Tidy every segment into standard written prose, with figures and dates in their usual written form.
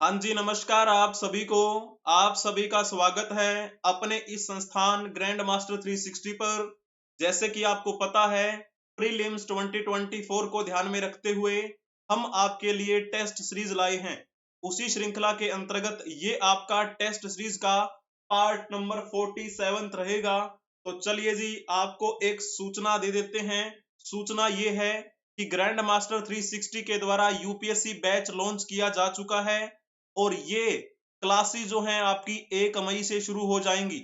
हाँ जी, नमस्कार आप सभी को। आप सभी का स्वागत है अपने इस संस्थान ग्रैंड मास्टर 360 पर। जैसे कि आपको पता है, प्रीलिम्स 2024 को ध्यान में रखते हुए हम आपके लिए टेस्ट सीरीज लाए हैं। उसी श्रृंखला के अंतर्गत ये आपका टेस्ट सीरीज का पार्ट नंबर 47 रहेगा। तो चलिए जी, आपको एक सूचना दे देते हैं। सूचना ये है कि ग्रैंड मास्टर 360 के द्वारा यूपीएससी बैच लॉन्च किया जा चुका है और ये क्लासेस जो हैं आपकी 1 मई से शुरू हो जाएंगी।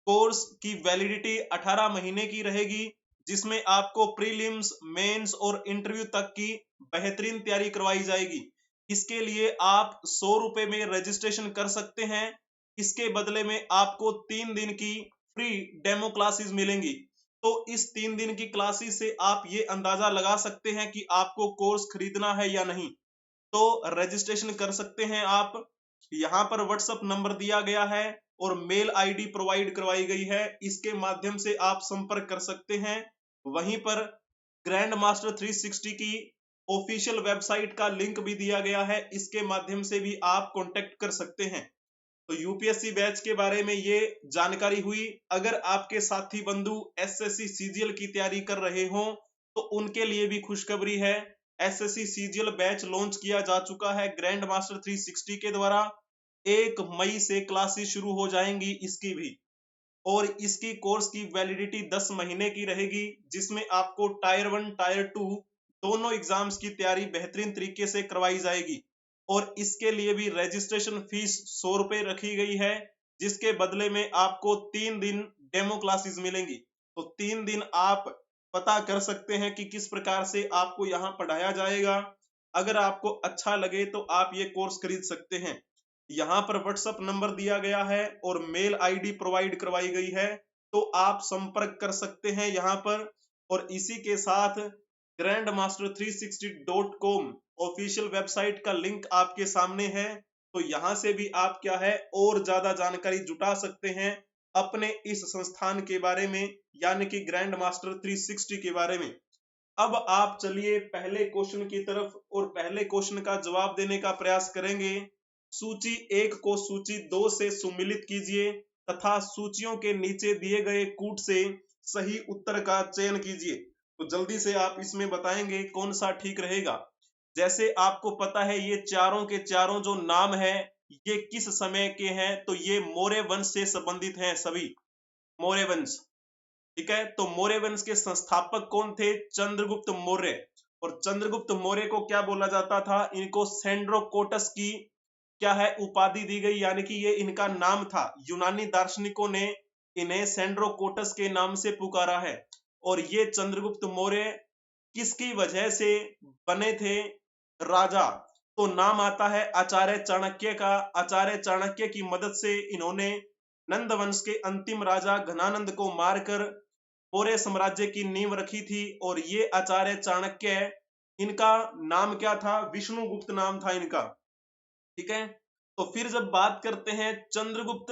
कोर्स की वैलिडिटी 18 महीने की रहेगी, जिसमें आपको प्रीलिम्स, मेंस और इंटरव्यू तक की बेहतरीन तैयारी करवाई जाएगी। इसके लिए आप 100 रुपए में रजिस्ट्रेशन कर सकते हैं। इसके बदले में आपको 3 दिन की फ्री डेमो क्लासेस मिलेंगी। तो इस 3 दिन की क्लासेस से आप ये अंदाजा लगा सकते हैं कि आपको कोर्स खरीदना है या नहीं। तो रजिस्ट्रेशन कर सकते हैं आप। यहाँ पर व्हाट्सएप नंबर दिया गया है और मेल आईडी प्रोवाइड करवाई गई है, इसके माध्यम से आप संपर्क कर सकते हैं। वहीं पर ग्रैंड मास्टर 360 की ऑफिशियल वेबसाइट का लिंक भी दिया गया है, इसके माध्यम से भी आप कांटेक्ट कर सकते हैं। तो यूपीएससी बैच के बारे में ये जानकारी हुई। अगर आपके साथी बंधु एसएससी सीजीएल की तैयारी कर रहे हो तो उनके लिए भी खुशखबरी है। एसएससी सीजीएल बैच लॉन्च किया जा चुका है ग्रैंड मास्टर 360 के द्वारा। 1 मई से क्लासेस शुरू हो जाएंगी इसकी भी, और इसकी कोर्स की वैलिडिटी 10 महीने की रहेगी, जिसमें आपको टायर 1 टायर 2 दोनों एग्जाम्स की तैयारी बेहतरीन तरीके से करवाई जाएगी। और इसके लिए भी रजिस्ट्रेशन फीस 100 रुपए रखी गई है, जिसके बदले में आपको 3 दिन डेमो क्लासेस मिलेंगी। तो 3 दिन आप पता कर सकते हैं कि किस प्रकार से आपको यहाँ पढ़ाया जाएगा। अगर आपको अच्छा लगे तो आप ये कोर्स खरीद सकते हैं। यहाँ पर व्हाट्सएप नंबर दिया गया है और मेल आईडी प्रोवाइड करवाई गई है, तो आप संपर्क कर सकते हैं यहाँ पर। और इसी के साथ grandmaster360.com ऑफिशियल वेबसाइट का लिंक आपके सामने है, तो यहाँ से भी आप क्या है और ज्यादा जानकारी जुटा सकते हैं अपने इस संस्थान के बारे में, यानी कि ग्रैंड मास्टर 360 के बारे में। अब आप चलिए पहले क्वेश्चन की तरफ, और पहले क्वेश्चन का जवाब देने का प्रयास करेंगे। सूची 1 को सूची 2 से सुमिलित कीजिए तथा सूचियों के नीचे दिए गए कूट से सही उत्तर का चयन कीजिए। तो जल्दी से आप इसमें बताएंगे कौन सा ठीक रहेगा। जैसे आपको पता है, ये चारों के चारों जो नाम है ये किस समय के हैं, तो ये मौर्य वंश से संबंधित हैं सभी। मौर्य वंश, ठीक है। तो मौर्य वंश के संस्थापक कौन थे? चंद्रगुप्त मौर्य। और चंद्रगुप्त मौर्य को क्या बोला जाता था? इनको सेंड्रोकोटस की क्या है उपाधि दी गई, यानी कि ये इनका नाम था। यूनानी दार्शनिकों ने इन्हें सेंड्रोकोटस के नाम से पुकारा है। और ये चंद्रगुप्त मौर्य किसकी वजह से बने थे राजा? तो नाम आता है आचार्य चाणक्य का। आचार्य चाणक्य की मदद से इन्होंने नंद वंश के अंतिम राजा घनानंद को मारकर मौर्य साम्राज्य की नींव रखी थी। और ये आचार्य चाणक्य, इनका नाम क्या था? विष्णुगुप्त नाम था इनका, ठीक है। तो फिर जब बात करते हैं चंद्रगुप्त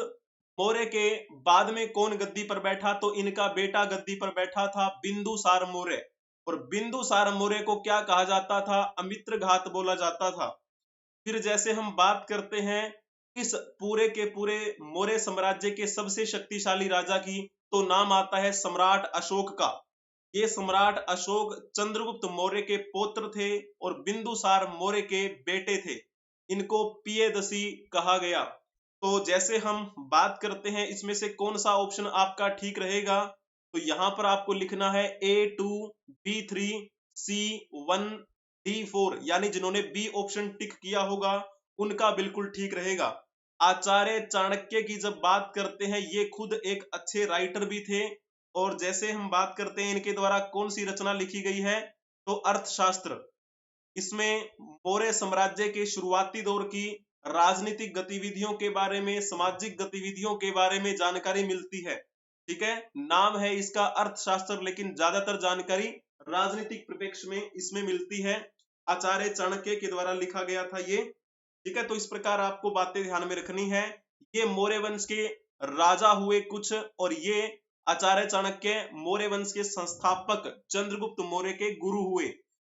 मौर्य के बाद में कौन गद्दी पर बैठा, तो इनका बेटा गद्दी पर बैठा था, बिंदुसार मौर्य। और बिंदुसार मौर्य को क्या कहा जाता था? अमित्रघात बोला जाता था। फिर जैसे हम बात करते हैं इस पूरे के पूरे मौर्य साम्राज्य के सबसे शक्तिशाली राजा की, तो नाम आता है सम्राट अशोक का। ये सम्राट अशोक चंद्रगुप्त मौर्य के पौत्र थे और बिंदुसार मौर्य के बेटे थे। इनको पियदसी कहा गया। तो जैसे हम बात करते हैं इसमें से कौन सा ऑप्शन आपका ठीक रहेगा, तो यहां पर आपको लिखना है A2, B3, C1, D4, यानी जिन्होंने बी ऑप्शन टिक किया होगा उनका बिल्कुल ठीक रहेगा। आचार्य चाणक्य की जब बात करते हैं, ये खुद एक अच्छे राइटर भी थे। और जैसे हम बात करते हैं इनके द्वारा कौन सी रचना लिखी गई है, तो अर्थशास्त्र। इसमें मौर्य साम्राज्य के शुरुआती दौर की राजनीतिक गतिविधियों के बारे में, सामाजिक गतिविधियों के बारे में जानकारी मिलती है, ठीक है। नाम है इसका अर्थशास्त्र, लेकिन ज्यादातर जानकारी राजनीतिक परिप्रेक्ष्य में इसमें मिलती है। आचार्य चाणक्य के द्वारा लिखा गया था ये, ठीक है। तो इस प्रकार आपको बातें ध्यान में रखनी है। ये मौर्य वंश के राजा हुए कुछ, और ये आचार्य चाणक्य मौर्य वंश के संस्थापक चंद्रगुप्त मौर्य के गुरु हुए।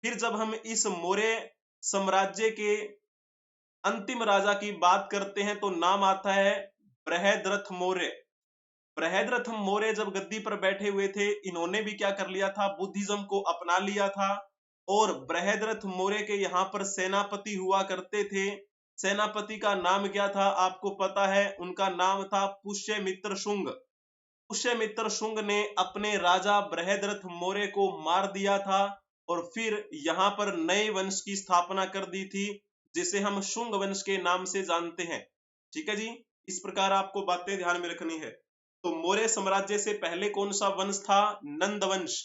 फिर जब हम इस मौर्य साम्राज्य के अंतिम राजा की बात करते हैं तो नाम आता है बृहद्रथ मौर्य। बृहद्रथ मौर्य जब गद्दी पर बैठे हुए थे, इन्होंने भी क्या कर लिया था, बुद्धिज्म को अपना लिया था। और बृहद्रथ मौर्य के यहाँ पर सेनापति हुआ करते थे। सेनापति का नाम क्या था आपको पता है, उनका नाम था पुष्यमित्र शुंग। पुष्यमित्र शुंग ने अपने राजा बृहद्रथ मौर्य को मार दिया था और फिर यहाँ पर नए वंश की स्थापना कर दी थी, जिसे हम शुंग वंश के नाम से जानते हैं। ठीक है जी, इस प्रकार आपको बातें ध्यान में रखनी है। तो मौर्य साम्राज्य से पहले कौन सा वंश था, नंद वंश।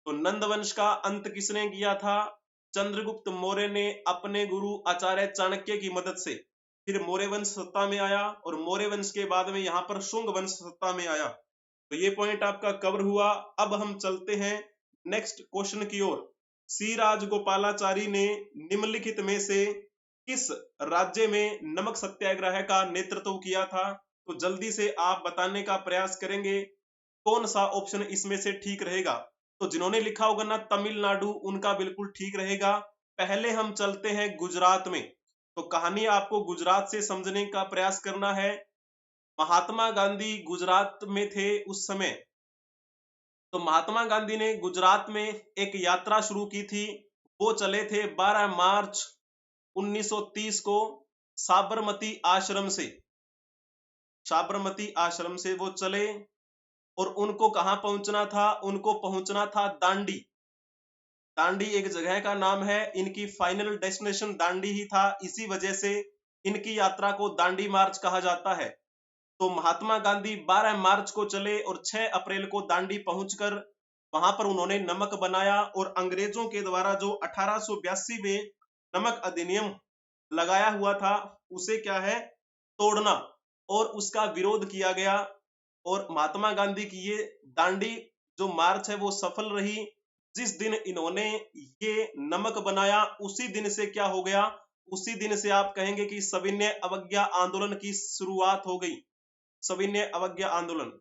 तो नंद वंश का अंत किसने किया था, चंद्रगुप्त मौर्य ने अपने गुरु आचार्य चाणक्य की मदद से। फिर मौर्य वंश सत्ता में आया और मौर्य वंश के बाद में यहाँ पर शुंग वंश सत्ता में आया। तो ये पॉइंट आपका कवर हुआ। अब हम चलते हैं नेक्स्ट क्वेश्चन की ओर। सी राजगोपालाचारी ने निम्नलिखित में से किस राज्य में नमक सत्याग्रह का नेतृत्व किया था। तो जल्दी से आप बताने का प्रयास करेंगे कौन सा ऑप्शन इसमें से ठीक रहेगा। तो जिन्होंने लिखा होगा ना तमिलनाडु, उनका बिल्कुल ठीक रहेगा। पहले हम चलते हैं गुजरात में। तो कहानी आपको गुजरात से समझने का प्रयास करना है। महात्मा गांधी गुजरात में थे उस समय। तो महात्मा गांधी ने गुजरात में एक यात्रा शुरू की थी। वो चले थे 12 मार्च 1930 को साबरमती आश्रम से। साबरमती आश्रम से वो चले और उनको कहां पहुंचना था, उनको पहुंचना था दांडी। दांडी एक जगह का नाम है, इनकी फाइनल डेस्टिनेशन दांडी ही था, इसी वजह से इनकी यात्रा को दांडी मार्च कहा जाता है। तो महात्मा गांधी 12 मार्च को चले और 6 अप्रैल को दांडी पहुंचकर वहां पर उन्होंने नमक बनाया और अंग्रेजों के द्वारा जो 1882 में नमक अधिनियम लगाया हुआ था उसे क्या है, तोड़ना और उसका विरोध किया गया। और महात्मा गांधी की ये दांडी जो मार्च है वो सफल रही। जिस दिन इन्होंने ये नमक बनाया उसी दिन से क्या हो गया, उसी दिन से आप कहेंगे कि सविनय अवज्ञा आंदोलन की शुरुआत हो गई। सविनय अवज्ञा आंदोलन,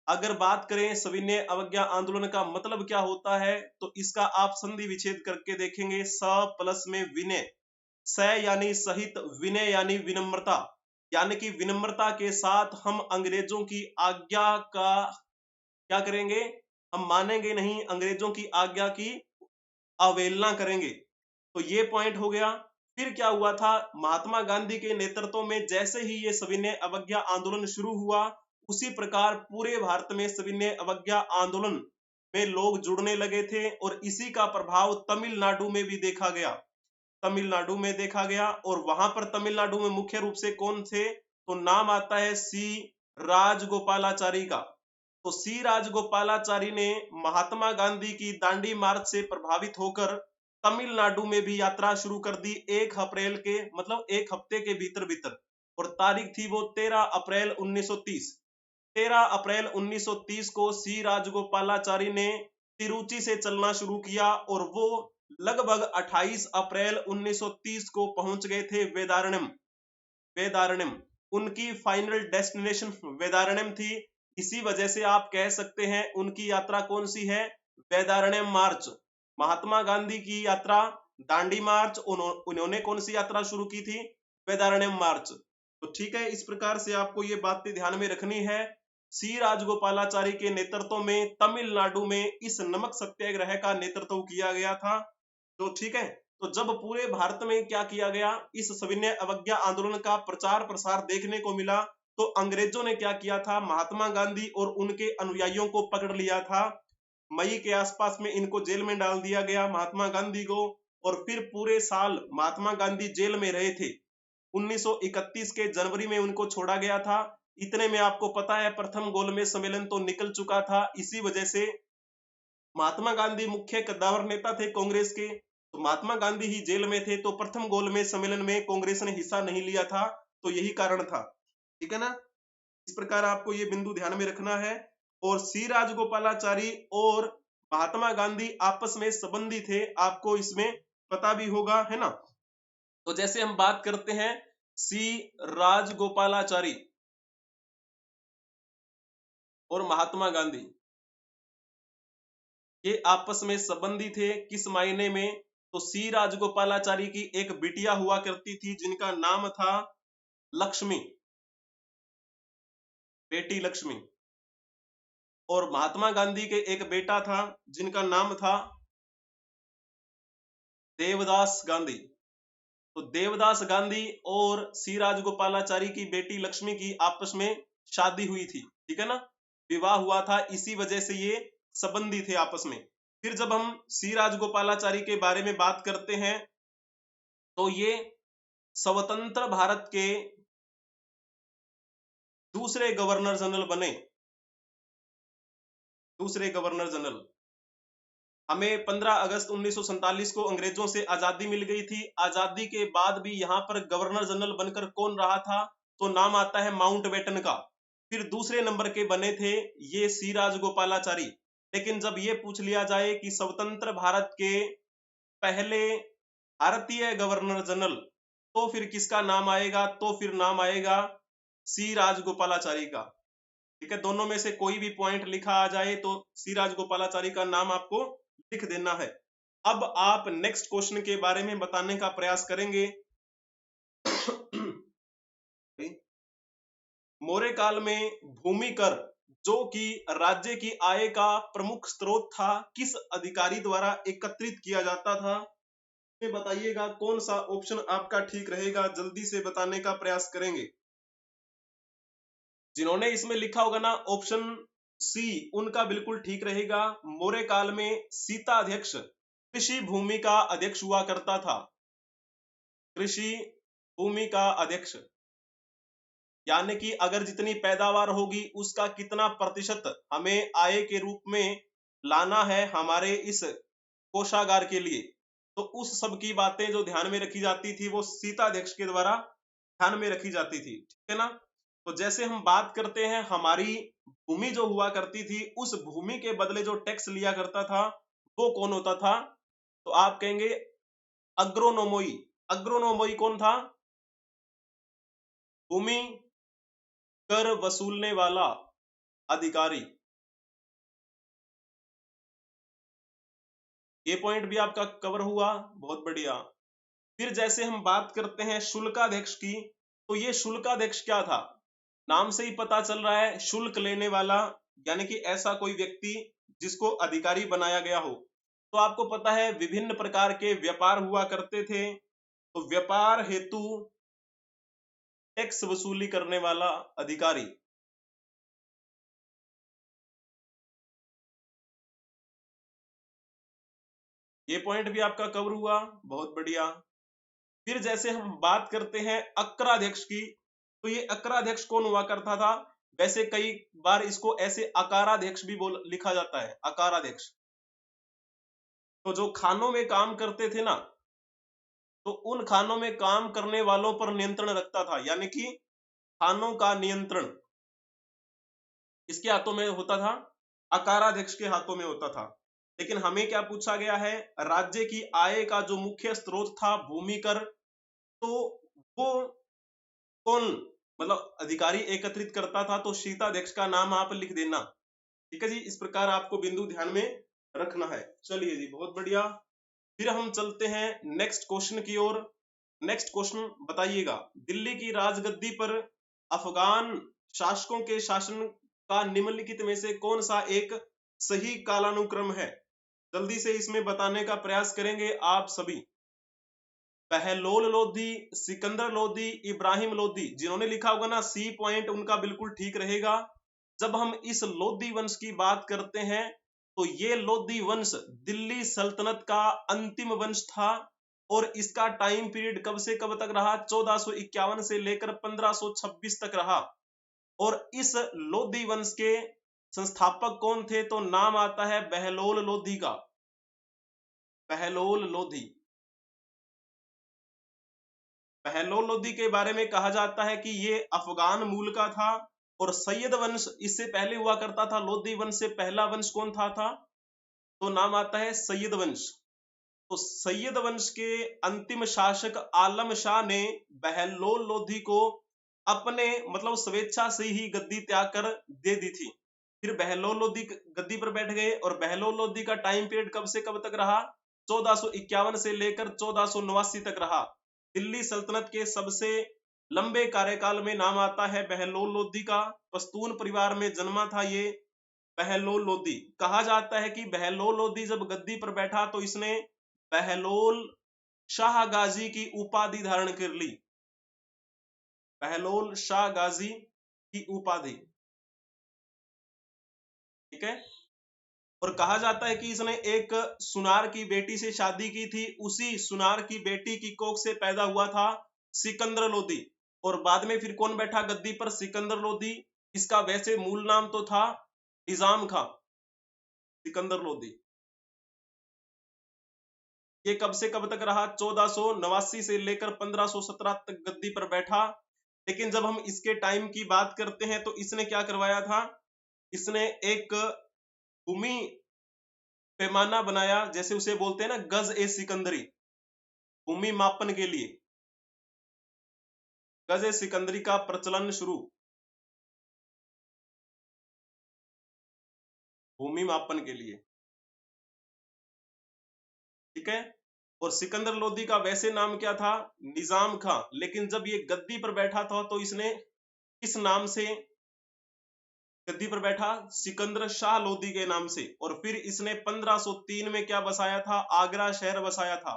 अगर बात करें सविनय अवज्ञा आंदोलन का मतलब क्या होता है, तो इसका आप संधि विच्छेद करके देखेंगे। स प्लस में विनय, स यानी सहित, विनय यानी विनम्रता, यानी कि विनम्रता के साथ हम अंग्रेजों की आज्ञा का क्या करेंगे, हम मानेंगे नहीं, अंग्रेजों की आज्ञा की अवहेलना करेंगे। तो ये पॉइंट हो गया। फिर क्या हुआ था, महात्मा गांधी के नेतृत्व में जैसे ही ये सविनय अवज्ञा आंदोलन शुरू हुआ, उसी प्रकार पूरे भारत में सविनय अवज्ञा आंदोलन में लोग जुड़ने लगे थे और इसी का प्रभाव तमिलनाडु में भी देखा गया। तमिलनाडु में देखा गया और वहां पर तमिलनाडु में मुख्य रूप से कौन थे, तो नाम आता है सी राजगोपालाचारी का। तो सी राजगोपालाचारी ने महात्मा गांधी की दांडी मार्च से प्रभावित होकर तमिलनाडु में भी यात्रा शुरू कर दी 1 अप्रैल के, मतलब 1 हफ्ते के भीतर भीतर। और तारीख थी वो 13 अप्रैल 1930। 13 अप्रैल 1930 को सी राजगोपालाचारी ने तिरुचि से चलना शुरू किया और वो लगभग 28 अप्रैल 1930 को पहुंच गए थे वेदारण्यम। वेदारण्यम उनकी फाइनल डेस्टिनेशन वेदारण्यम थी। इसी वजह से आप कह सकते हैं उनकी यात्रा कौन सी है, वेदारण्यम मार्च। महात्मा गांधी की यात्रा दांडी मार्च, उन्होंने कौन सी यात्रा शुरू की थी, वेदारण्यम मार्च। तो ठीक है, इस प्रकार से आपको ये बातें ध्यान में रखनी है। सी राजगोपालाचारी के नेतृत्व में तमिलनाडु में इस नमक सत्याग्रह का नेतृत्व किया गया था। तो ठीक है, तो जब पूरे भारत में क्या किया गया, इस सविनय अवज्ञा आंदोलन का प्रचार प्रसार देखने को मिला, तो अंग्रेजों ने क्या किया था, महात्मा गांधी और उनके अनुयायियों को पकड़ लिया था। मई के आसपास में इनको जेल में डाल दिया गया, महात्मा गांधी को। और फिर पूरे साल महात्मा गांधी जेल में रहे थे। 1931 के जनवरी में उनको छोड़ा गया था। इतने में आपको पता है प्रथम गोलमेज सम्मेलन तो निकल चुका था। इसी वजह से महात्मा गांधी मुख्य कद्दावर नेता थे कांग्रेस के, तो महात्मा गांधी ही जेल में थे, तो प्रथम गोलमेज सम्मेलन में कांग्रेस ने हिस्सा नहीं लिया था। तो यही कारण था, ठीक है ना। इस प्रकार आपको ये बिंदु ध्यान में रखना है। और सी राजगोपालाचारी और महात्मा गांधी आपस में संबंधी थे, आपको इसमें पता भी होगा, है ना। तो जैसे हम बात करते हैं सी राजगोपालाचारी और महात्मा गांधी, ये आपस में संबंधी थे। किस मायने में, तो सी राजगोपालाचारी की एक बिटिया हुआ करती थी जिनका नाम था लक्ष्मी, बेटी लक्ष्मी। और महात्मा गांधी के एक बेटा था जिनका नाम था देवदास गांधी। तो देवदास गांधी और सी राजगोपालाचारी की बेटी लक्ष्मी की आपस में शादी हुई थी, ठीक है ना, विवाह हुआ था, इसी वजह से ये संबंधी थे आपस में। फिर जब हम सी राजगोपालाचारी के बारे में बात करते हैं तो ये स्वतंत्र भारत के दूसरे गवर्नर जनरल बने, दूसरे गवर्नर जनरल। हमें 15 अगस्त 1947 को अंग्रेजों से आजादी मिल गई थी। आजादी के बाद भी यहाँ पर गवर्नर जनरल बनकर कौन रहा था, तो नाम आता है माउंटबेटन का। फिर दूसरे नंबर के बने थे ये सी राजगोपालाचारी। लेकिन जब ये पूछ लिया जाए कि स्वतंत्र भारत के पहले भारतीय गवर्नर जनरल, तो फिर किसका नाम आएगा, तो फिर नाम आएगा सी राजगोपालाचारी का। ठीक है, दोनों में से कोई भी पॉइंट लिखा आ जाए तो सी राजगोपालाचारी का नाम आपको लिख देना है। अब आप नेक्स्ट क्वेश्चन के बारे में बताने का प्रयास करेंगे। मौर्य काल में भूमि कर, जो कि राज्य की आय का प्रमुख स्रोत था, किस अधिकारी द्वारा एकत्रित किया जाता था? ये बताइएगा कौन सा ऑप्शन आपका ठीक रहेगा, जल्दी से बताने का प्रयास करेंगे। जिन्होंने इसमें लिखा होगा ना ऑप्शन सी, उनका बिल्कुल ठीक रहेगा। मौर्य काल में सीता अध्यक्ष कृषि भूमि का अध्यक्ष हुआ करता था, कृषि भूमि का अध्यक्ष। यानी कि अगर जितनी पैदावार होगी उसका कितना प्रतिशत हमें आय के रूप में लाना है हमारे इस कोषागार के लिए, तो उस सब की बातें जो ध्यान में रखी जाती थी वो सीता अध्यक्ष के द्वारा ध्यान में रखी जाती थी, ठीक है ना। तो जैसे हम बात करते हैं हमारी भूमि जो हुआ करती थी, उस भूमि के बदले जो टैक्स लिया करता था वो कौन होता था, तो आप कहेंगे अग्रोनोमोई। अग्रोनोमोई कौन था? भूमि कर वसूलने वाला अधिकारी। ये पॉइंट भी आपका कवर हुआ, बहुत बढ़िया। फिर जैसे हम बात करते हैं शुल्काध्यक्ष की, तो ये शुल्काध्यक्ष क्या था? नाम से ही पता चल रहा है शुल्क लेने वाला, यानी कि ऐसा कोई व्यक्ति जिसको अधिकारी बनाया गया हो। तो आपको पता है विभिन्न प्रकार के व्यापार हुआ करते थे, तो व्यापार हेतु टैक्स वसूली करने वाला अधिकारी। ये पॉइंट भी आपका कवर हुआ, बहुत बढ़िया। फिर जैसे हम बात करते हैं अक्राध्यक्ष की, तो ये अक्राध्यक्ष कौन हुआ करता था? वैसे कई बार इसको ऐसे अकाराध्यक्ष भी लिखा जाता है, अकाराध्यक्ष। तो जो खानों में काम करते थे ना, तो उन खानों में काम करने वालों पर नियंत्रण रखता था, यानी कि खानों का नियंत्रण इसके हाथों में होता था, अकाराध्यक्ष के हाथों में होता था। लेकिन हमें क्या पूछा गया है, राज्य की आय का जो मुख्य स्रोत था भूमि कर, तो वो कौन मतलब अधिकारी एकत्रित करता था, तो शीताध्यक्ष का नाम आप लिख देना, ठीक है जी। इस प्रकार आपको बिंदु ध्यान में रखना है। चलिए जी, बहुत बढ़िया। फिर हम चलते हैं नेक्स्ट क्वेश्चन की ओर। नेक्स्ट क्वेश्चन बताइएगा, दिल्ली की राजगद्दी पर अफगान शासकों के शासन का निम्नलिखित में से कौन सा एक सही कालानुक्रम है? जल्दी से इसमें बताने का प्रयास करेंगे आप सभी। बहलोल लोधी, सिकंदर लोधी, इब्राहिम लोधी। जिन्होंने लिखा होगा ना सी पॉइंट, उनका बिल्कुल ठीक रहेगा। जब हम इस लोधी वंश की बात करते हैं तो ये लोधी वंश दिल्ली सल्तनत का अंतिम वंश था, और इसका टाइम पीरियड कब से कब तक रहा? 1451 से लेकर 1526 तक रहा। और इस लोधी वंश के संस्थापक कौन थे? तो नाम आता है बहलोल लोधी का, बहलोल लोधी। बहलोल लोधी के बारे में कहा जाता है कि ये अफगान मूल का था, और सैयद वंश इससे पहले हुआ करता था। लोधी वंश से पहला वंश कौन था? तो नाम आता है सैयद वंश। तो सैयद वंश के अंतिम शासक आलम शाह ने बहलोल लोधी को अपने मतलब स्वेच्छा से ही गद्दी त्याग कर दे दी थी। फिर बहलोल लोधी गद्दी पर बैठ गए, और बहलोल लोधी का टाइम पीरियड कब से कब तक रहा? 1451 से लेकर 1489 तक रहा। दिल्ली सल्तनत के सबसे लंबे कार्यकाल में नाम आता है बहलोल लोदी का। पश्तून परिवार में जन्मा था ये बहलोल लोदी। कहा जाता है कि बहलोल लोदी जब गद्दी पर बैठा तो इसने बहलोल शाह गाजी की उपाधि धारण कर ली। बहलोल शाह गाजी की उपाधि, ठीक है। और कहा जाता है कि इसने एक सुनार की बेटी से शादी की थी। उसी सुनार की बेटी की कोख से पैदा हुआ था सिकंदर लोदी। और बाद में फिर कौन बैठा गद्दी पर? सिकंदर लोदी। इसका वैसे मूल नाम तो था निजाम खां। सिकंदर लोदी ये कब से कब तक रहा? 1489 से लेकर 1517 तक गद्दी पर बैठा। लेकिन जब हम इसके टाइम की बात करते हैं तो इसने क्या करवाया था? इसने एक भूमि पैमाना बनाया, जैसे उसे बोलते हैं ना गज ए सिकंदरी, भूमि मापन के लिए गज ए सिकंदरी का प्रचलन शुरू, भूमि मापन के लिए, ठीक है। और सिकंदर लोदी का वैसे नाम क्या था? निजाम खां। लेकिन जब ये गद्दी पर बैठा था तो इसने किस नाम से गद्दी पर बैठा? सिकंदर शाह लोदी के नाम से। और फिर इसने 1503 में क्या बसाया था? आगरा शहर बसाया था।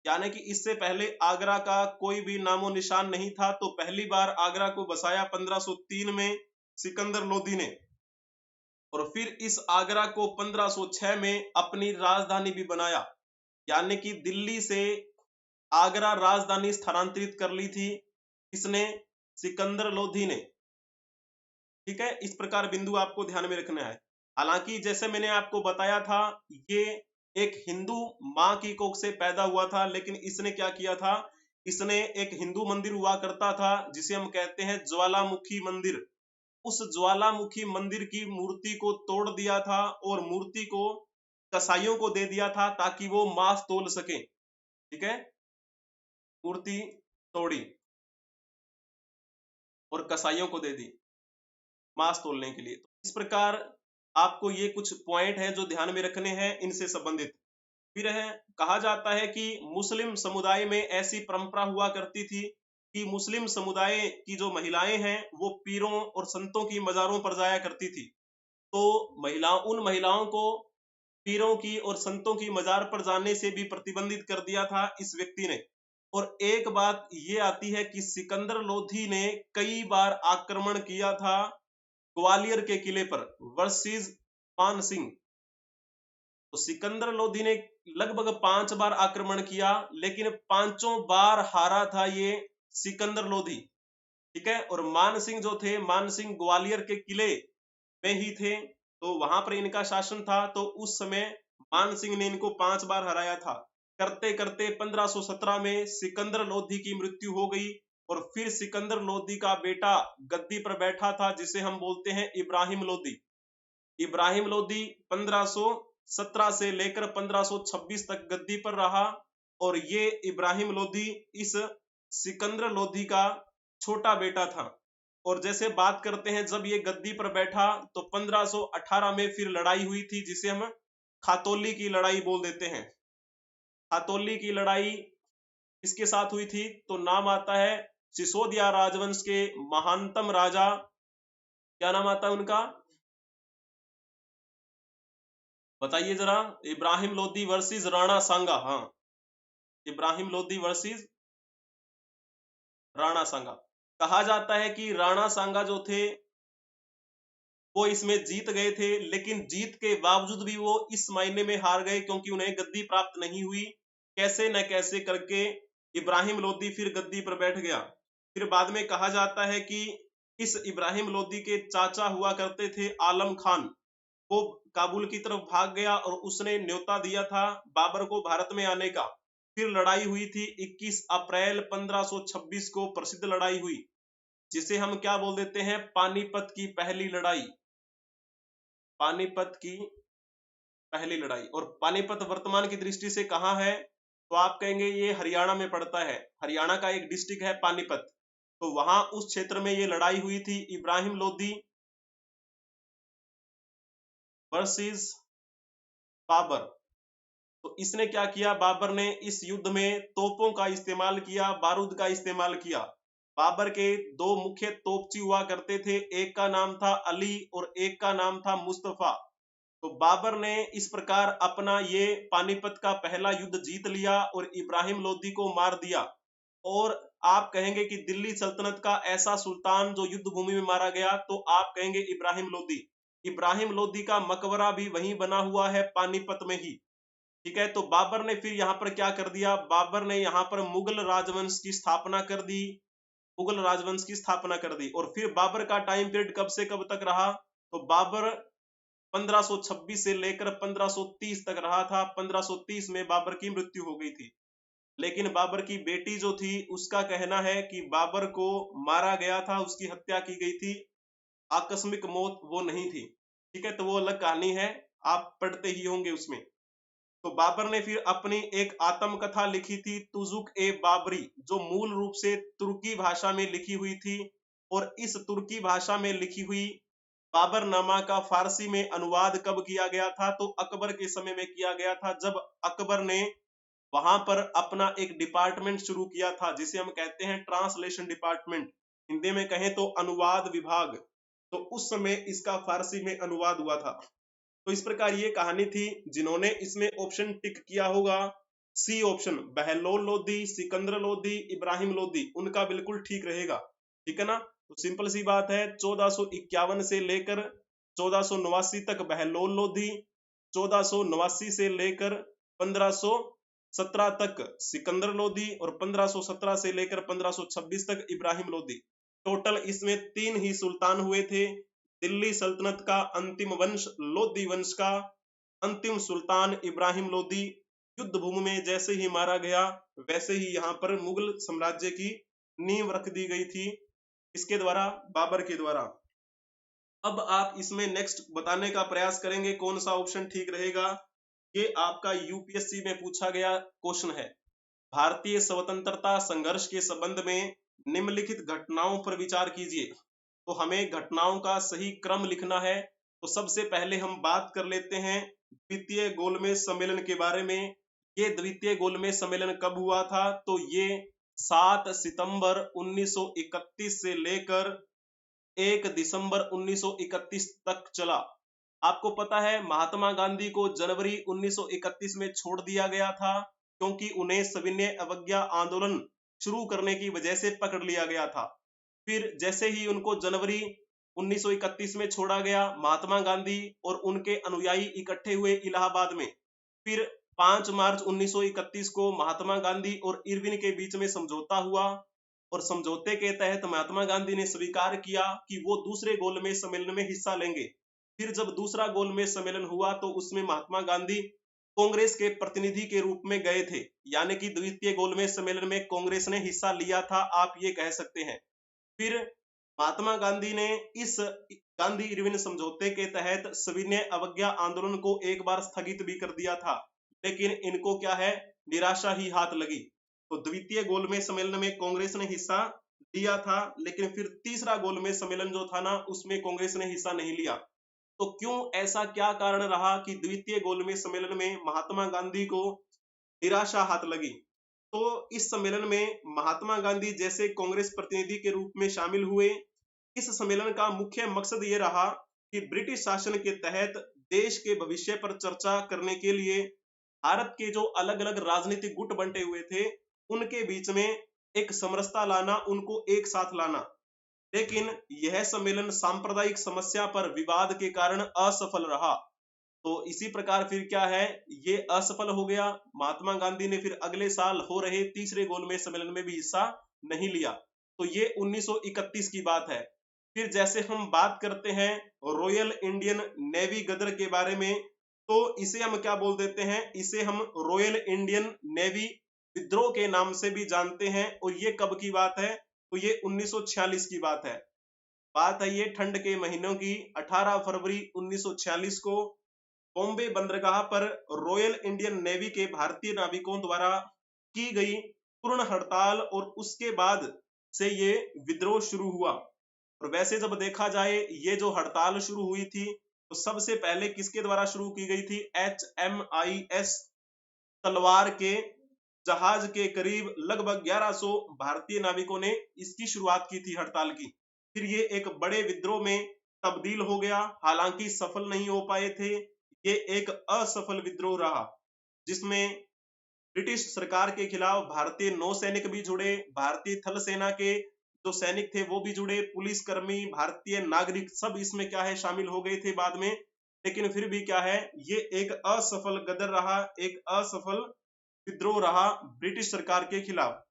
यानी कि इससे पहले आगरा का कोई भी नामो निशान नहीं था, तो पहली बार आगरा को बसाया 1503 में सिकंदर लोदी ने। और फिर इस आगरा को 1506 में अपनी राजधानी भी बनाया। यानी कि दिल्ली से आगरा राजधानी स्थानांतरित कर ली थी इसने, सिकंदर लोधी ने, ठीक है। इस प्रकार बिंदु आपको ध्यान में रखना है। हालांकि जैसे मैंने आपको बताया था, ये एक हिंदू मां की कोख से पैदा हुआ था, लेकिन इसने क्या किया था? इसने एक हिंदू मंदिर हुआ करता था जिसे हम कहते हैं ज्वालामुखी मंदिर। उस ज्वालामुखी मंदिर की मूर्ति को तोड़ दिया था और मूर्ति को कसाईयों को दे दिया था ताकि वो मांस तोल सके, ठीक है। मूर्ति तोड़ी और कसाईयों को दे दी मांस तोलने के लिए। इस प्रकार आपको ये कुछ पॉइंट है जो ध्यान में रखने हैं इनसे संबंधित। फिर है, कहा जाता है कि मुस्लिम समुदाय में ऐसी परंपरा हुआ करती थी कि मुस्लिम समुदाय की जो महिलाएं हैं वो पीरों और संतों की मजारों पर जाया करती थी। तो उन महिलाओं को पीरों की और संतों की मजार पर जाने से भी प्रतिबंधित कर दिया था इस व्यक्ति ने। और एक बात ये आती है कि सिकंदर लोधी ने कई बार आक्रमण किया था ग्वालियर के किले पर वर्सेस मान सिंह। तो सिकंदर लोधी ने लगभग 5 बार आक्रमण किया, लेकिन 5 बार हारा था ये सिकंदर लोधी, ठीक है। और मान सिंह जो थे, मान सिंह ग्वालियर के किले में ही थे, तो वहां पर इनका शासन था। तो उस समय मान सिंह ने इनको 5 बार हराया था। करते करते 1517 में सिकंदर लोधी की मृत्यु हो गई। और फिर सिकंदर लोधी का बेटा गद्दी पर बैठा था जिसे हम बोलते हैं इब्राहिम लोधी। इब्राहिम लोधी 1517 से लेकर 1526 तक गद्दी पर रहा। और ये इब्राहिम लोधी इस सिकंदर लोधी का छोटा बेटा था। और जैसे बात करते हैं जब ये गद्दी पर बैठा तो 1518 में फिर लड़ाई हुई थी जिसे हम खातौली की लड़ाई बोल देते हैं। खातौली की लड़ाई किसके साथ हुई थी? तो नाम आता है सिसोदिया राजवंश के महानतम राजा, क्या नाम आता है उनका? बताइए जरा। इब्राहिम लोधी वर्सेस राणा सांगा। हाँ, इब्राहिम लोधी वर्सेस राणा सांगा। कहा जाता है कि राणा सांगा जो थे वो इसमें जीत गए थे, लेकिन जीत के बावजूद भी वो इस महीने में हार गए क्योंकि उन्हें गद्दी प्राप्त नहीं हुई। कैसे न कैसे करके इब्राहिम लोधी फिर गद्दी पर बैठ गया। फिर बाद में कहा जाता है कि इस इब्राहिम लोधी के चाचा हुआ करते थे आलम खान, वो काबुल की तरफ भाग गया और उसने न्योता दिया था बाबर को भारत में आने का। फिर लड़ाई हुई थी 21 अप्रैल 1526 को, प्रसिद्ध लड़ाई हुई जिसे हम क्या बोल देते हैं? पानीपत की पहली लड़ाई। पानीपत की पहली लड़ाई। और पानीपत वर्तमान की दृष्टि से कहां है? तो आप कहेंगे ये हरियाणा में पड़ता है। हरियाणा का एक डिस्ट्रिक्ट है पानीपत, तो वहां उस क्षेत्र में ये लड़ाई हुई थी इब्राहिम लोधी वर्सेस बाबर। तो इसने क्या किया, बाबर ने इस युद्ध में तोपों का इस्तेमाल किया, बारूद का इस्तेमाल किया। बाबर के दो मुख्य तोपची हुआ करते थे, एक का नाम था अली और एक का नाम था मुस्तफा। तो बाबर ने इस प्रकार अपना ये पानीपत का पहला युद्ध जीत लिया और इब्राहिम लोदी को मार दिया। और आप कहेंगे कि दिल्ली सल्तनत का ऐसा सुल्तान जो युद्ध भूमि में मारा गया, तो आप कहेंगे इब्राहिम लोदी। इब्राहिम लोदी का मकबरा भी वहीं बना हुआ है, पानीपत में ही। ठीक है, तो बाबर ने फिर यहाँ पर क्या कर दिया, बाबर ने यहाँ पर मुगल राजवंश की स्थापना कर दी, मुगल राजवंश की स्थापना कर दी। और फिर बाबर का टाइम पीरियड कब से कब तक रहा, तो बाबर 1526 से लेकर 1530 तक रहा था। 1530 में बाबर की मृत्यु हो गई थी। लेकिन बाबर की बेटी जो थी, उसका कहना है कि बाबर को मारा गया था, उसकी हत्या की गई थी, आकस्मिक मौत वो नहीं थी। ठीक है, तो वो अलग कहानी है, आप पढ़ते ही होंगे उसमें। तो बाबर ने फिर अपनी एक आत्मकथा लिखी थी, तुजुक ए बाबरी, जो मूल रूप से तुर्की भाषा में लिखी हुई थी। और इस तुर्की भाषा में लिखी हुई बाबरनामा का फारसी में अनुवाद कब किया गया था, तो अकबर के समय में किया गया था, जब अकबर ने वहां पर अपना एक डिपार्टमेंट शुरू किया था, जिसे हम कहते हैं ट्रांसलेशन डिपार्टमेंट, हिंदी में कहें तो अनुवाद विभाग। तो उस समय इसका फारसी में अनुवाद हुआ था। तो इस प्रकार ये कहानी थी। जिन्होंने इसमें ऑप्शन टिक किया होगा, सी ऑप्शन, बहलोल लोदी, सिकंदर लोदी, इब्राहिम लोदी, उनका बिल्कुल ठीक रहेगा। ठीक है ना, तो सिंपल सी बात है, 1451 से लेकर 1489 तक बहलोल लोदी, 1489 से लेकर 1517 तक सिकंदर लोदी और 1517 से लेकर 1526 तक इब्राहिम लोदी। टोटल इसमें 3 ही सुल्तान हुए थे। दिल्ली सल्तनत का अंतिम वंश लोदी वंश का अंतिम सुल्तान इब्राहिम लोदी युद्ध भूमि में जैसे ही मारा गया, वैसे ही यहाँ पर मुगल साम्राज्य की नींव रख दी गई थी, इसके द्वारा, बाबर के द्वारा। अब आप इसमें नेक्स्ट बताने का प्रयास करेंगे कौन सा ऑप्शन ठीक रहेगा। ये आपका यूपीएससी में पूछा गया क्वेश्चन है। भारतीय स्वतंत्रता संघर्ष के संबंध में निम्नलिखित घटनाओं पर विचार कीजिए। तो हमें घटनाओं का सही क्रम लिखना है। तो सबसे पहले हम बात कर लेते हैं द्वितीय गोलमेज सम्मेलन के बारे में। ये द्वितीय गोलमेज सम्मेलन कब हुआ था, तो ये 7 सितंबर 1931 से लेकर 1 दिसंबर 1931 तक चला। आपको पता है महात्मा गांधी को जनवरी 1931 में छोड़ दिया गया था, क्योंकि उन्हें सविनय अवज्ञा आंदोलन शुरू करने की वजह से पकड़ लिया गया था। फिर जैसे ही उनको जनवरी 1931 में छोड़ा गया, महात्मा गांधी और उनके अनुयायी इकट्ठे हुए इलाहाबाद में। फिर 5 मार्च 1931 को महात्मा गांधी और इरविन के बीच में समझौता हुआ और समझौते के तहत महात्मा गांधी ने स्वीकार किया कि वो दूसरे गोलमेज सम्मेलन में हिस्सा लेंगे। फिर जब दूसरा गोलमेज सम्मेलन हुआ, तो उसमें महात्मा गांधी कांग्रेस के प्रतिनिधि के रूप में गए थे, यानी कि द्वितीय गोलमेज सम्मेलन में कांग्रेस ने हिस्सा लिया था, आप ये कह सकते हैं। फिर महात्मा गांधी ने इस गांधी इरविन समझौते के तहत सविनय अवज्ञा आंदोलन को एक बार स्थगित भी कर दिया था, लेकिन इनको क्या है, निराशा ही हाथ लगी। तो द्वितीय गोलमेज सम्मेलन में कांग्रेस ने हिस्सा लिया था, लेकिन फिर तीसरा गोलमेज सम्मेलन जो था ना, उसमें कांग्रेस ने हिस्सा नहीं लिया। तो क्यों, ऐसा क्या कारण रहा कि द्वितीय गोलमेज सम्मेलन में महात्मा गांधी को निराशा हाथ लगी? तो इस सम्मेलन में महात्मा गांधी जैसे कांग्रेस प्रतिनिधि के रूप में शामिल हुए। इस सम्मेलन का मुख्य मकसद ये रहा कि ब्रिटिश शासन के तहत देश के भविष्य पर चर्चा करने के लिए भारत के जो अलग अलग राजनीतिक गुट बंटे हुए थे, उनके बीच में एक समरसता लाना, उनको एक साथ लाना। लेकिन यह सम्मेलन सांप्रदायिक समस्या पर विवाद के कारण असफल रहा। तो इसी प्रकार फिर क्या है, ये असफल हो गया। महात्मा गांधी ने फिर अगले साल हो रहे तीसरे गोलमेज सम्मेलन में भी हिस्सा नहीं लिया। तो ये 1931 की बात है। फिर जैसे हम बात करते हैं रॉयल इंडियन नेवी गदर के बारे में, तो इसे हम क्या बोल देते हैं, इसे हम रॉयल इंडियन नेवी विद्रोह के नाम से भी जानते हैं। और ये कब की बात है, तो ये 1946 की बात है। बात है ये ठंड के महीनों की। 18 फरवरी 1946 को बॉम्बे बंदरगाह पर रॉयल इंडियन नेवी के भारतीय नाविकों द्वारा की गई पूर्ण हड़ताल, और उसके बाद से ये विद्रोह शुरू हुआ। और वैसे जब देखा जाए, ये जो हड़ताल शुरू हुई थी, तो सबसे पहले किसके द्वारा शुरू की गई थी, HMIS तलवार के जहाज के करीब लगभग 1100 भारतीय नाविकों ने इसकी शुरुआत की थी हड़ताल की। फिर ये एक बड़े विद्रोह में तब्दील हो गया, हालांकि सफल नहीं हो पाए थे। ये एक असफल विद्रोह रहा जिसमें ब्रिटिश सरकार के खिलाफ भारतीय नौसैनिक भी जुड़े, भारतीय थल सेना के जो सैनिक थे वो भी जुड़े, पुलिस कर्मी, भारतीय नागरिक सब इसमें क्या है शामिल हो गए थे बाद में। लेकिन फिर भी क्या है, ये एक असफल गदर रहा, एक असफल विद्रोह रहा ब्रिटिश सरकार के खिलाफ।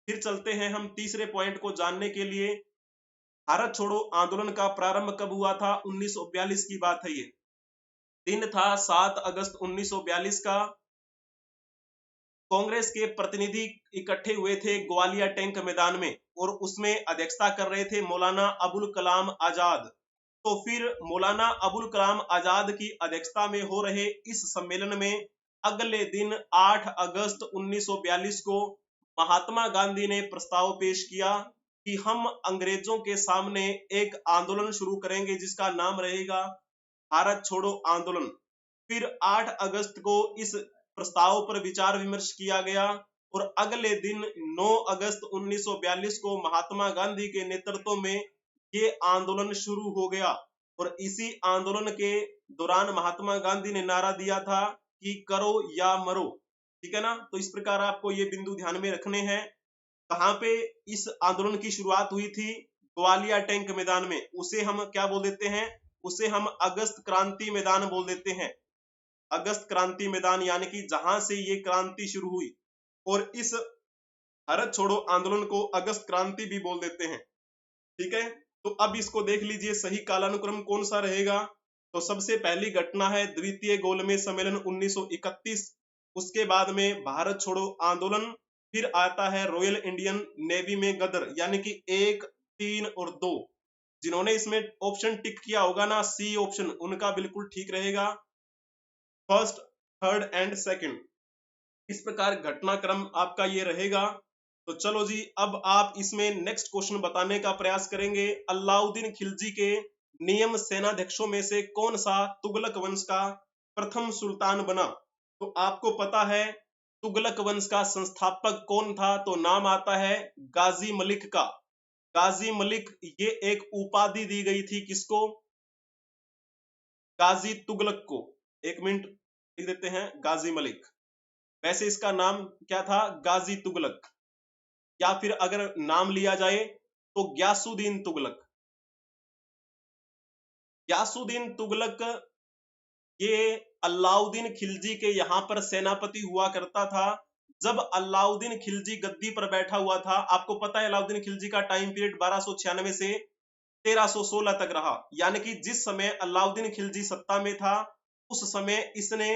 फिर चलते हैं हम तीसरे पॉइंट को जानने के लिए। भारत छोड़ो आंदोलन का प्रारंभ कब हुआ था? 1942 की बात है ये। दिन था 7 अगस्त 1942 का। कांग्रेस के प्रतिनिधि इकट्ठे हुए थे ग्वालियर टैंक मैदान में और उसमें अध्यक्षता कर रहे थे मौलाना अबुल कलाम आजाद। तो फिर मौलाना अबुल कलाम आजाद की अध्यक्षता में हो रहे इस सम्मेलन में अगले दिन 8 अगस्त 1942 को महात्मा गांधी ने प्रस्ताव पेश किया कि हम अंग्रेजों के सामने एक आंदोलन शुरू करेंगे जिसका नाम रहेगा भारत छोड़ो आंदोलन। फिर 8 अगस्त को इस प्रस्ताव पर विचार विमर्श किया गया और अगले दिन 9 अगस्त 1942 को महात्मा गांधी के नेतृत्व में ये आंदोलन शुरू हो गया। और इसी आंदोलन के दौरान महात्मा गांधी ने नारा दिया था कि करो या मरो। ठीक है ना? तो इस प्रकार आपको ये बिंदु ध्यान में रखने हैं। कहां पे इस आंदोलन की शुरुआत हुई थी? ग्वालियर टैंक मैदान में। उसे हम क्या बोल देते हैं? उसे हम अगस्त क्रांति मैदान बोल देते हैं। अगस्त क्रांति मैदान, यानी कि जहां से ये क्रांति शुरू हुई। और इस भारत छोड़ो आंदोलन को अगस्त क्रांति भी बोल देते हैं। ठीक है, तो अब इसको देख लीजिए सही कालानुक्रम कौन सा रहेगा। तो सबसे पहली घटना है द्वितीय गोलमेज सम्मेलन 1931। उसके बाद में भारत छोड़ो आंदोलन। फिर आता है रॉयल इंडियन नेवी में गदर, यानी कि 1, 3 और 2। जिन्होंने इसमें ऑप्शन टिक किया होगा ना, सी ऑप्शन, उनका बिल्कुल ठीक रहेगा। फर्स्ट, थर्ड एंड सेकंड, इस प्रकार घटनाक्रम आपका ये रहेगा। तो चलो जी, अब आप इसमें नेक्स्ट क्वेश्चन बताने का प्रयास करेंगे। अलाउद्दीन खिलजी के नियम सेनाध्यक्षों में से कौन सा तुगलक वंश का प्रथम सुल्तान बना? तो आपको पता है तुगलक वंश का संस्थापक कौन था? तो नाम आता है गाजी मलिक का। गाजी मलिक, ये एक उपाधि दी गई थी किसको? गाजी तुगलक को। एक मिनट लिख देते हैं, गाजी मलिक। वैसे इसका नाम क्या था? गाजी तुगलक, या फिर अगर नाम लिया जाए तो ग्यासुद्दीन तुगलक। ग्यासुद्दीन तुगलक ये अलाउद्दीन खिलजी के यहाँ पर सेनापति हुआ करता था। जब अलाउद्दीन खिलजी गद्दी पर बैठा हुआ था, आपको पता है अलाउद्दीन खिलजी का टाइम पीरियड 1296 से 1316 तक रहा, यानी कि जिस समय अलाउद्दीन खिलजी सत्ता में था उस समय इसने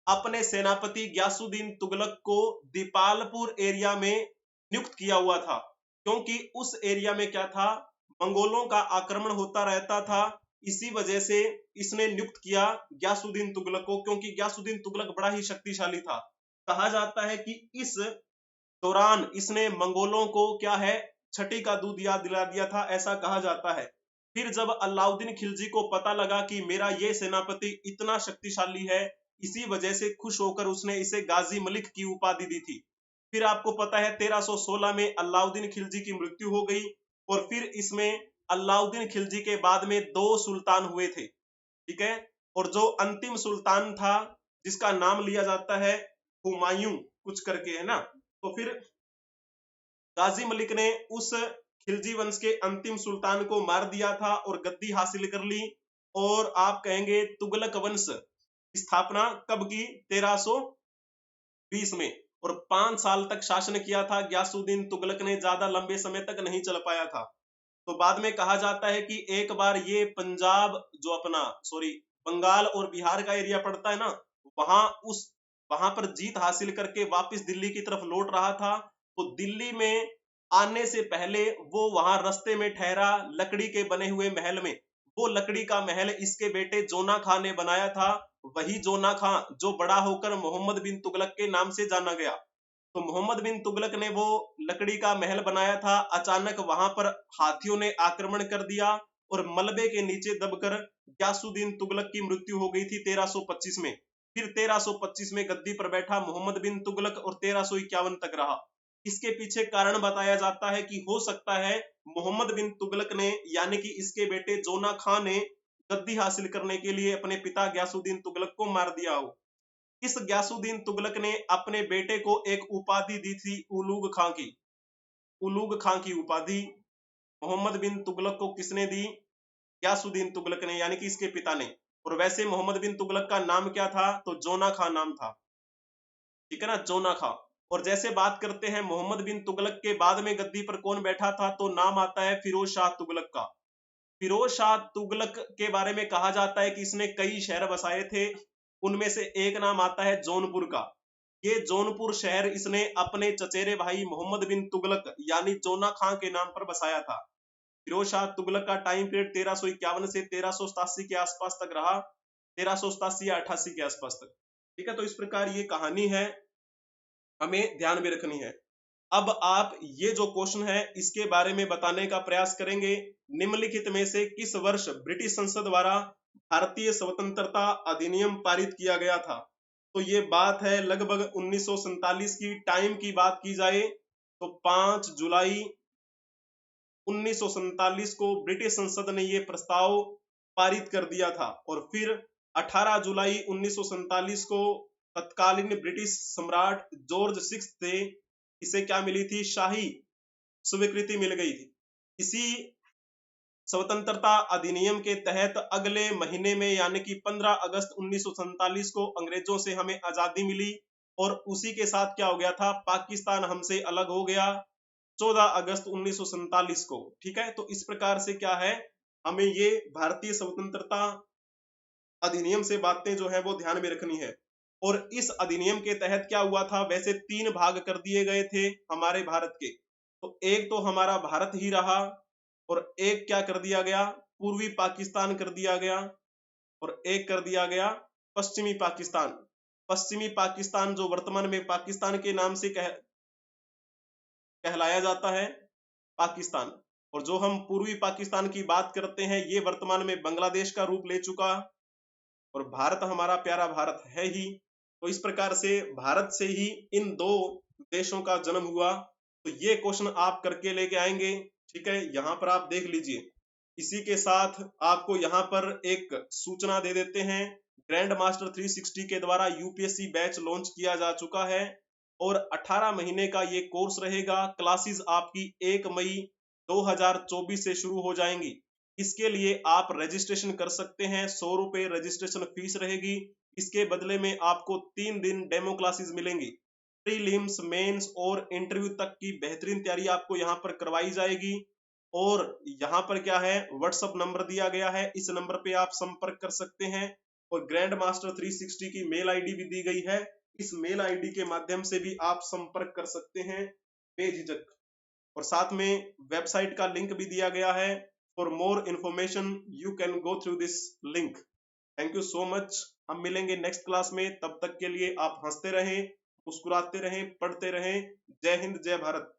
अपने सेनापति ग्यासुद्दीन तुगलक को दीपालपुर एरिया में नियुक्त किया हुआ था, क्योंकि उस एरिया में क्या था, मंगोलों का आक्रमण होता रहता था। इसी वजह से इसने नियुक्त किया ग्यासुद्दीन तुगलक को, क्योंकि ग्यासुद्दीन तुगलक बड़ा ही शक्तिशाली था। कहा जाता है कि इस दौरान इसने मंगोलों को क्या है, छठी का दूध याद दिला दिया था, ऐसा कहा जाता है। फिर जब अलाउद्दीन खिलजी को पता लगा कि मेरा ये सेनापति इतना शक्तिशाली है, इसी वजह से खुश होकर उसने इसे गाजी मलिक की उपाधि दी थी। फिर आपको पता है 1316 में अलाउद्दीन खिलजी की मृत्यु हो गई और फिर इसमें अलाउद्दीन खिलजी के बाद में 2 सुल्तान हुए थे। ठीक है, और जो अंतिम सुल्तान था जिसका नाम लिया जाता है हुमायूं कुछ करके, है ना। तो फिर गाजी मलिक ने उस खिलजी वंश के अंतिम सुल्तान को मार दिया था और गद्दी हासिल कर ली। और आप कहेंगे तुगलक वंश की स्थापना कब की? 1320 में। और 5 साल तक शासन किया था ग्यासुद्दीन तुगलक ने, ज्यादा लंबे समय तक नहीं चल पाया था। तो बाद में कहा जाता है कि एक बार ये पंजाब जो अपना बंगाल और बिहार का एरिया पड़ता है ना, वहां पर जीत हासिल करके वापस दिल्ली की तरफ लौट रहा था। तो दिल्ली में आने से पहले वो वहां रास्ते में ठहरा लकड़ी के बने हुए महल में। वो लकड़ी का महल इसके बेटे जोना खां ने बनाया था। वही जोना खां जो बड़ा होकर मोहम्मद बिन तुगलक के नाम से जाना गया। तो मोहम्मद बिन तुगलक ने वो लकड़ी का महल बनाया था। अचानक वहां पर हाथियों ने आक्रमण कर दिया और मलबे के नीचे दबकर ग्यासुद्दीन तुगलक की मृत्यु हो गई थी 1325 में। फिर 1325 में गद्दी पर बैठा मोहम्मद बिन तुगलक और 1351 तक रहा। इसके पीछे कारण बताया जाता है कि हो सकता है मोहम्मद बिन तुगलक ने यानी कि इसके बेटे जोना खां ने गद्दी हासिल करने के लिए अपने पिता गयासुद्दीन तुगलक को मार दिया हो। इस गयासुद्दीन तुगलक ने अपने बेटे को एक उपाधि दी थी उलूग खां की। उलूग खां की उपाधि मोहम्मद बिन तुगलक को किसने दी? गयासुद्दीन तुगलक ने, यानी कि इसके पिता ने। और वैसे मोहम्मद बिन तुगलक का नाम क्या था? तो जोना खां नाम था, ठीक है ना, जोना खां। और जैसे बात करते हैं मोहम्मद बिन तुगलक के बाद में गद्दी पर कौन बैठा था, तो नाम आता है फिरोज शाह तुगलक का। फिरोज शाह तुगलक के बारे में कहा जाता है कि इसने कई शहर बसाए थे, उनमें से एक नाम आता है जौनपुर का। ये जौनपुर शहर इसने अपने चचेरे भाई मोहम्मद बिन तुगलक यानी जोना खां के नाम पर बसाया था। फिरोज शाह तुगलक का टाइम पीरियड 1351 से 1387 के आसपास तक रहा, 1387 या 88 के आसपास तक, ठीक है। तो इस प्रकार ये कहानी है, हमें ध्यान में रखनी है। अब आप ये जो क्वेश्चन है इसके बारे में बताने का प्रयास करेंगे, निम्नलिखित में से किस वर्ष ब्रिटिश संसद द्वारा भारतीय स्वतंत्रता अधिनियम पारित किया गया था? तो ये बात है लगभग 1947 की। टाइम की बात की जाए तो 5 जुलाई 1947 को ब्रिटिश संसद ने ये प्रस्ताव पारित कर दिया था। और फिर 18 जुलाई 1947 को तत्कालीन ब्रिटिश सम्राट जॉर्ज 6 से इसे क्या मिली थी? शाही स्वीकृति मिल गई थी। इसी स्वतंत्रता अधिनियम के तहत अगले महीने में यानी कि 15 अगस्त 1947 को अंग्रेजों से हमें आजादी मिली। और उसी के साथ क्या हो गया था? पाकिस्तान हमसे अलग हो गया 14 अगस्त 1947 को, ठीक है। तो इस प्रकार से क्या है, हमें ये भारतीय स्वतंत्रता अधिनियम से बातें जो है वो ध्यान में रखनी है। और इस अधिनियम के तहत क्या हुआ था? वैसे 3 भाग कर दिए गए थे हमारे भारत के। तो एक तो हमारा भारत ही रहा, और एक क्या कर दिया गया? पूर्वी पाकिस्तान कर दिया गया, और एक कर दिया गया पश्चिमी पाकिस्तान। पश्चिमी पाकिस्तान जो वर्तमान में पाकिस्तान के नाम से कहलाया जाता है, पाकिस्तान। और जो हम पूर्वी पाकिस्तान की बात करते हैं ये वर्तमान में बांग्लादेश का रूप ले चुका। और भारत हमारा प्यारा भारत है ही। तो इस प्रकार से भारत से ही इन 2 देशों का जन्म हुआ। तो ये क्वेश्चन आप करके लेके आएंगे, ठीक है। यहाँ पर आप देख लीजिए। इसी के साथ आपको यहाँ पर एक सूचना दे देते हैं, ग्रैंड मास्टर 360 के द्वारा यूपीएससी बैच लॉन्च किया जा चुका है। और 18 महीने का ये कोर्स रहेगा। क्लासेस आपकी 1 मई 2024 से शुरू हो जाएंगी। इसके लिए आप रजिस्ट्रेशन कर सकते हैं, 100 रुपए रजिस्ट्रेशन फीस रहेगी। इसके बदले में आपको 3 दिन डेमो क्लासेस मिलेंगी। प्रीलिम्स, मेंस और इंटरव्यू तक की बेहतरीन तैयारी आपको यहाँ पर करवाई जाएगी। और यहाँ पर क्या है, व्हाट्सएप नंबर दिया गया है, इस नंबर पे आप संपर्क कर सकते हैं। और ग्रैंड मास्टर 360 की मेल आईडी भी दी गई है, इस मेल आईडी के माध्यम से भी आप संपर्क कर सकते हैं बेझिझक। और साथ में वेबसाइट का लिंक भी दिया गया है। For more information you can go through this link. Thank you so much. हम मिलेंगे नेक्स्ट क्लास में, तब तक के लिए आप हंसते रहें, मुस्कुराते रहें, पढ़ते रहें। जय हिंद, जय भारत।